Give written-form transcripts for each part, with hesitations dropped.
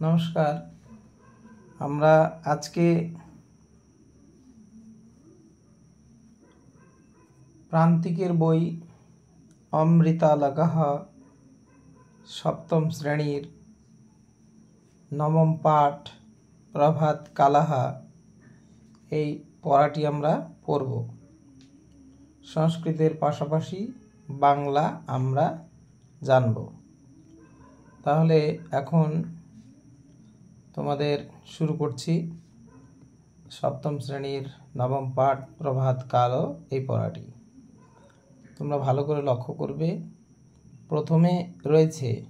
নমস্কার। আমরা আজকে প্রান্তিকের বই অমৃতালাগাহ সপ্তম শ্রেণীর নবম পাঠ প্রভাত কালাহা এই পড়াটি আমরা পড়ব। সংস্কৃতের পাশাপাশি বাংলা আমরা জানব। তাহলে এখন তোমাদের শুরু করছি সপ্তম শ্রেণীর নবম পাঠ প্রভাত কাল এই পড়াটি। তোমরা ভালো করে লক্ষ্য করবে। প্রথমে রয়েছে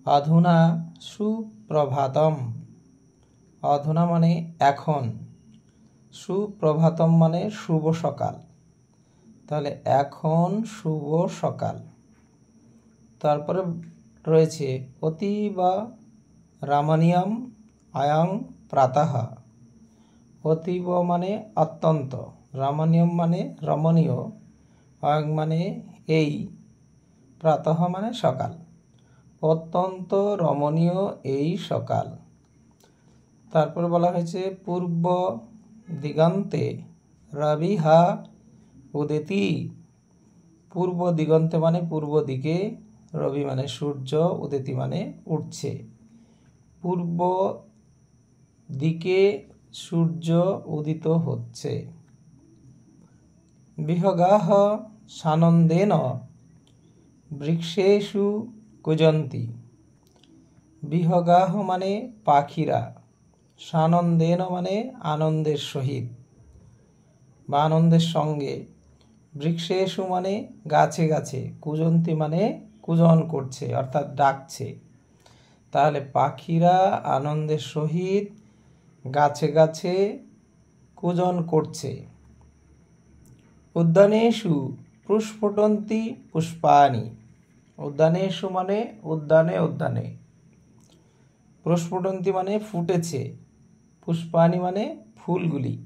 অধুনা সুপ্রভাতম। অধুনা মানে এখন, সুপ্রভাতম মানে শুভ সকাল। তাহলে এখন শুভ সকাল। তারপরে রয়েছে অতীব রমণীয়ম অয়ং প্রাতঃ। অতীব মানে অত্যন্ত, রমণীয়ম মানে রমণীয়, অয়ং মানে এই, প্রাতঃ মানে সকাল। অত্যন্ত রমণীয় এই সকাল। তারপরে বলা হয়েছে পূর্ব দিগন্তে রবিহা উদেতি। পূর্ব দিগন্তে মানে পূর্ব দিকে, রবি মানে সূর্য, উদেতি মানে উঠছে। পূর্ব দিকে সূর্য উদিত হচ্ছে। বিহগাহ সানন্দেন বৃক্ষেষু কুজন্তি। বিহগাহ মানে পাখিরা, সানন্দেন মানে আনন্দের সহিত বা আনন্দের সঙ্গে, বৃক্ষেষু মানে গাছে গাছে, কুজন্তি মানে কুজন করছে অর্থাৎ ডাকছে। তাহলে পাখিরা আনন্দের সহিত গাছে গাছে কুজন করছে। উদ্যানেষু প্রস্ফুটন্তি পুষ্পানি। উদ্যানেষু মানে উদ্যানে উদ্যানে, প্রস্ফুটন্তি মানে ফুটেছে, পুষ্পানি মানে ফুলগুলি।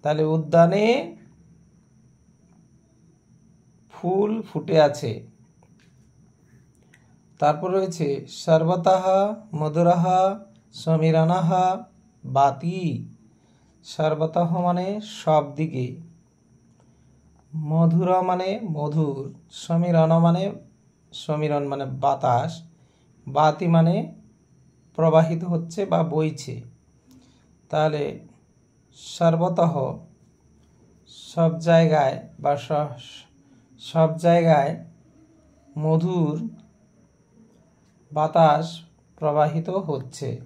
তাহলে উদ্যানে ফুল ফুটে আছে। তারপর রয়েছে সর্বতঃ মধুরঃ সমীরণঃ বাতি। সর্বতঃ মানে সব দিকে, মধুর মানে মধুর, সমীরণ মানে সমীরণ মানে বাতাস, বাতি মানে প্রবাহিত হচ্ছে বা বইছে। তাহলে সর্বতঃ সব জায়গায় বা সব জায়গায় মধুর বাতাস প্রবাহিত হচ্ছে।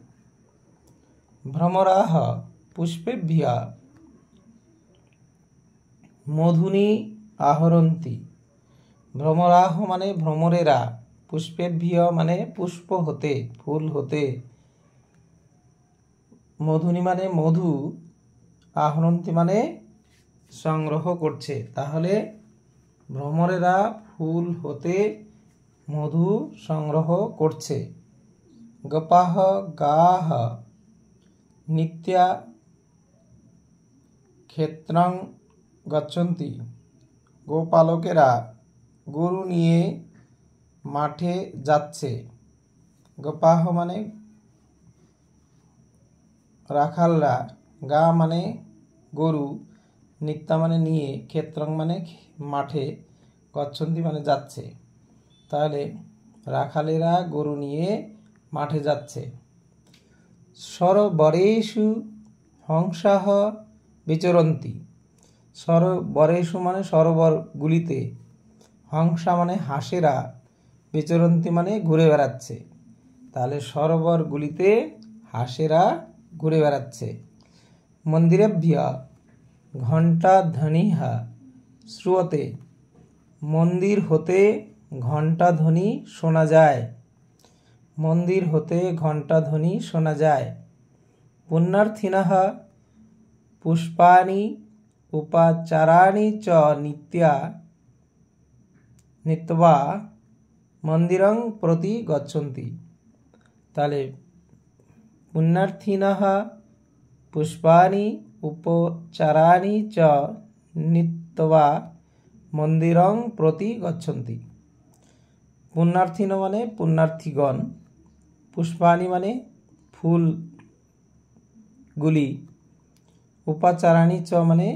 ভ্রমরাহ পুষ্পেভ্যঃ মধুনি আহরন্তি। ভ্রমরাহ মানে ভ্রমরেরা, পুষ্পেভ্যঃ মানে পুষ্প হতে, ফুল হতে, মধুনি মানে মধু, আহরন্তি মানে সংগ্রহ করছে। তাহলে ভ্রমরেরা ফুল হতে মধু সংগ্রহ করছে। গোপাহ গাহ নিত্যা ক্ষেত্রং গচ্ছন্তি। গোপালকেরা গরু নিয়ে মাঠে যাচ্ছে। গোপাহ মানে রাখালরা, গা মানে গরু, নিত্যা মানে নিয়ে, ক্ষেত্রং মানে মাঠে, গচ্ছন্তি মানে যাচ্ছে। তাহলে রাখালেরা গরু নিয়ে মাঠে যাচ্ছে। সরোবরেষু হংসাঃ বিচরন্তি। সরোবরেষু মানে সরোবরগুলিতে, হংসা মানে হাঁসেরা, বিচরন্তি মানে ঘুরে বেড়াচ্ছে। তাহলে সরোবরগুলিতে হাঁসেরা ঘুরে বেড়াচ্ছে। মন্দিরেভ্যঃ ঘণ্টাধ্বনিঃ শ্রুয়তে। মন্দির হতে ঘণ্টাধ্বনি শোনা যায়। মন্দির হতে ঘণ্টাধ্বনি শোনা যায়। পুণ্যার্থিনঃ পুষ্পানি উপাচারাণি চ নিত্যা মন্দিরং প্রতি গচ্ছন্তি। তাহলে পুণ্যার্থিনঃ পুষ্পানি উপচারাণি চ নিত্যা মন্দিরং প্রতি গচ্ছন্তি। পুণ্যার্থিন মানে পুণ্যার্থীগণ, পুষ্পানি মানে ফুলগুলি, উপাচারাণী চ মানে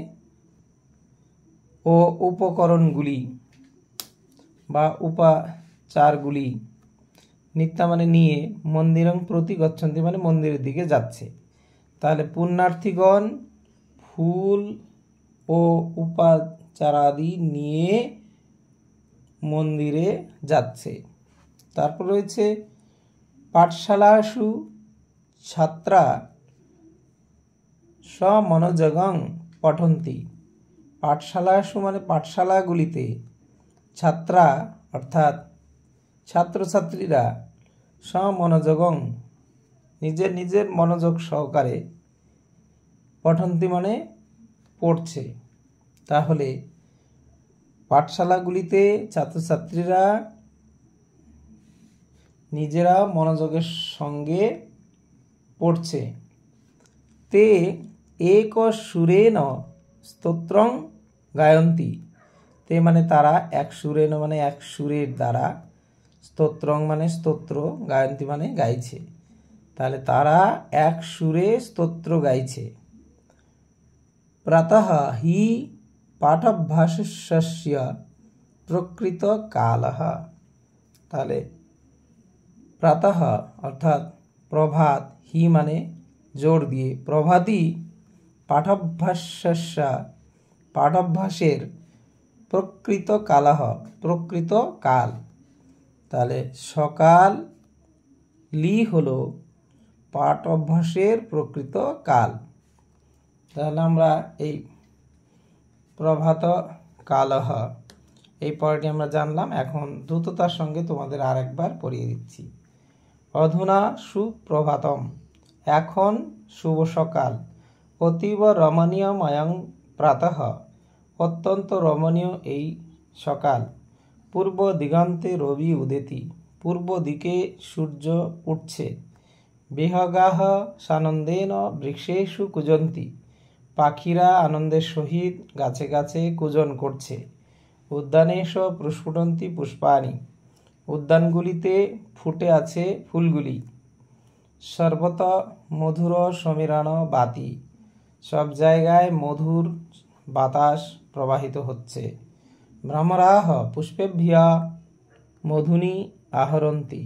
ও উপকরণগুলি বা উপাচারগুলি, নিত্যা মানে নিয়ে, মন্দিরং প্রতি গচ্ছন্তি মানে মন্দিরের দিকে যাচ্ছে। তাহলে পুণ্যার্থীগণ ফুল ও উপাচারাদি নিয়ে মন্দিরে যাচ্ছে। তারপর রয়েছে পাঠশালাসু ছাত্রা সমনোযোগং পঠন্তি। পাঠশালাসু মানে পাঠশালাগুলিতে, ছাত্রা অর্থাৎ ছাত্রছাত্রীরা, সমনোযোগং নিজের নিজের মনোযোগ সহকারে, পঠন্তি মানে পড়ছে। তাহলে পাঠশালাগুলিতে ছাত্রছাত্রীরা নিজেরা মনোযোগের সঙ্গে পড়ছে। তে এক সুরেন স্তোত্রং গায়ন্তি। তে মানে তারা, এক সুরেন মানে এক সুরের দ্বারা, স্তোত্রং মানে স্তোত্র, গায়ন্তি মানে গাইছে। তাহলে তারা এক সুরে স্তোত্র গাইছে। প্রাতঃ হি পাঠাভ্যাসস্য প্রকৃত কালঃ। তাহলে প্রাতঃ অর্থাৎ প্রভাত, হি মানে জোর দিয়ে, প্রভাতী, পাঠাভ্যাসস্য পাঠাভ্যাসের, প্রকৃত কালঃ প্রকৃত কাল। তাহলে সকাল, লি হলো পাঠ অভ্যাসের প্রকৃত কাল। তাহলে আমরা এই প্রভাত কালহ এই পড়াটি আমরা জানলাম। এখন দ্রুততার সঙ্গে তোমাদের আরেকবার পড়িয়ে দিচ্ছি। অধুনা সুপ্রভাতম, এখন শুভ সকাল। অতীব রমণীয়ময়ং প্রাতঃ, অত্যন্ত রমণীয় এই সকাল। পূর্ব দিগন্তে রবি উদেতি, পূর্ব দিকে সূর্য উঠছে। বিহগাহ সানন্দেন বৃক্ষেষু কুজন্তি, পাখিরা আনন্দের সহিত গাছে গাছে কুজন করছে। উদ্যানেশ প্রস্ফুটন্তি পুষ্পাণি, উদ্যানগুলিতে ফুটে আছে ফুলগুলি। সর্বত মধুর সমীরণ বাতি, সব জায়গায় মধুর বাতাস প্রবাহিত হচ্ছে। ভ্রমরাহ পুষ্পেভ্যা মধুনি আহরন্তি,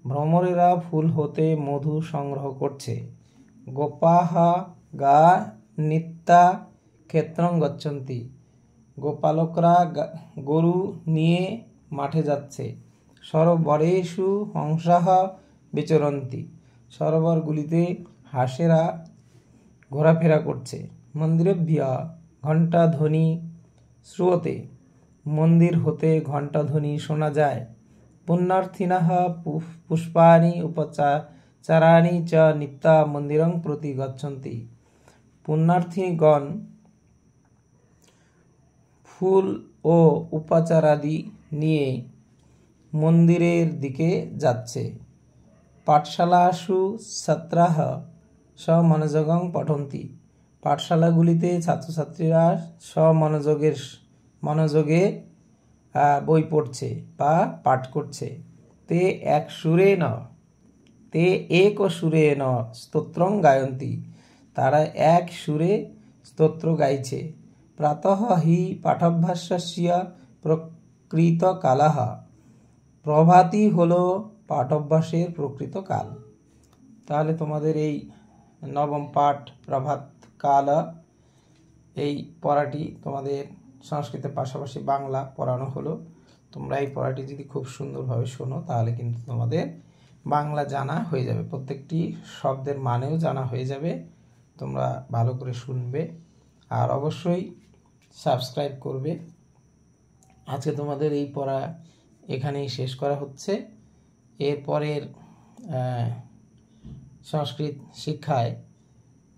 ভ্রমরেরা ফুল হতে মধু সংগ্রহ করছে। গোপাহ গা নিত্যা ক্ষেত্রং গচ্ছন্তি, গোপালকরা গরু নিয়ে মাঠে যাচ্ছে। সরোবরেষু হংসাহ বিচরন্তি, সরোবরগুলিতে হাঁসেরা ঘোরাফেরা করছে। মন্দিরেভ্যা ঘণ্টা ধ্বনি শ্রুয়তে, মন্দির হতে ঘণ্টা ধ্বনি শোনা যায়। পুণ্যার্থিনঃ পুষ্পাণি উপচারাণি চ নিত্যা মন্দিরং প্রতি গচ্ছন্তি, পুণ্যার্থীগণ ফুল ও উপাচারাদি নিয়ে মন্দিরের দিকে যাচ্ছে। পাঠশালাসু ছাত্রাঃ সমনোযোগং পঠন্তি, পাঠশালাগুলিতে ছাত্রছাত্রীরা মনোযোগে বই পড়ছে বা পাঠ করছে। তে এক সুরেন, তে এক সুরেন স্তোত্রং গায়ন্তি, তারা এক সুরে স্তোত্র গাইছে। প্রাতঃ হি পাঠাভ্যাসস্য প্রকৃত কালঃ, প্রভাতী হলো পাঠভ্যাসের প্রকৃত কাল। তাহলে তোমাদের এই নবম পাঠ প্রভাত কাল, এই পড়াটি তোমাদের সংস্কৃতের পাশাপাশি বাংলা পড়ানো হলো। তোমরা এই পড়াটি যদি খুব সুন্দরভাবে শোনো তাহলে কিন্তু তোমাদের বাংলা জানা হয়ে যাবে, প্রত্যেকটি শব্দের মানেও জানা হয়ে যাবে। তোমরা ভালো করে শুনবে আর অবশ্যই সাবস্ক্রাইব করবে। আজকে তোমাদের এই পড়া এখানেই শেষ করা হচ্ছে। এরপরের সংস্কৃত শিক্ষায়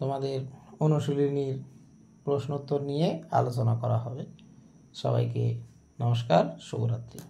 তোমাদের অনুশীলনীর প্রশ্নোত্তর নিয়ে আলোচনা করা হবে। সবাইকে নমস্কার, শুভরাত্রি।